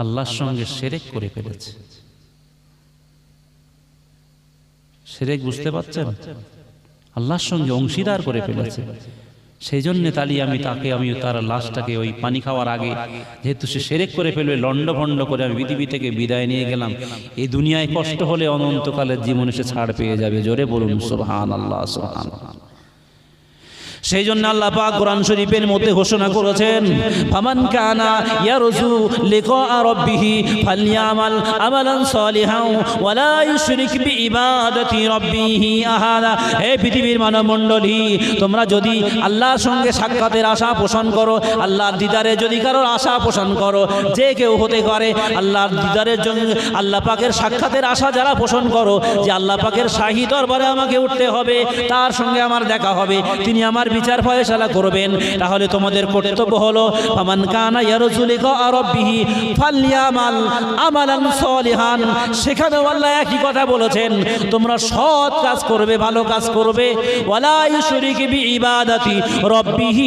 আল্লাহর সঙ্গে শিরক করে ফেলেছে। শিরক বুঝতে পারছেন? আল্লাহর সঙ্গে অংশীদার করে ফেলেছে। সেই জন্য আমি তার লাশটাকে ওই পানি খাওয়ার আগে, যেহেতু সে শিরক করে ফেলবে, লন্ড ভন্ড করে আমি পৃথিবী থেকে বিদায় নিয়ে গেলাম। এই দুনিয়ায় কষ্ট হলে অনন্তকালের জীবনে সে ছাড় পেয়ে যাবে। জোরে বলুন সুবহানাল্লাহ, সুবহানাল্লাহ। সেই জন্য আল্লাহ পাক কোরআন শরীফের মধ্যে ঘোষণা করেছেন, ফামান কানা ইয়ারজু লিকা রাব্বিহি ফালইয়ামাল আমালান সালিহান ওয়া লা ইউশরিক বিইবাদাতি রাব্বিহি আহাদা। হে পৃথিবীর মানব মণ্ডলী, তোমরা যদি আল্লাহর সঙ্গে সাক্ষাতের আশা পোষণ করো, আল্লাহর দিদারে যদি কারোর আশা পোষণ করো, যে কেউ হতে পারে, আল্লাহর দিদারের জন্য আল্লাহ পাকের সাক্ষাতের আশা যারা পোষণ করো, যে আল্লাহ পাকের শাহী দরবারে আমাকে উঠতে হবে, তার সঙ্গে আমার দেখা হবে, তিনি আমার বিচার ফয়সালা করবেন, তাহলে তোমাদের কর্তব্য হলো ফামান কানা ইয়ারজু লিকা রাব্বিহি ফালইয়ামাল আমালান সালিহান। সেখানে আল্লাহ একই কথা বলেছেন, তোমরা সৎ কাজ করবে, ভালো কাজ করবে, ওয়ালা ইউশরিক বিইবাদাতি রাব্বিহি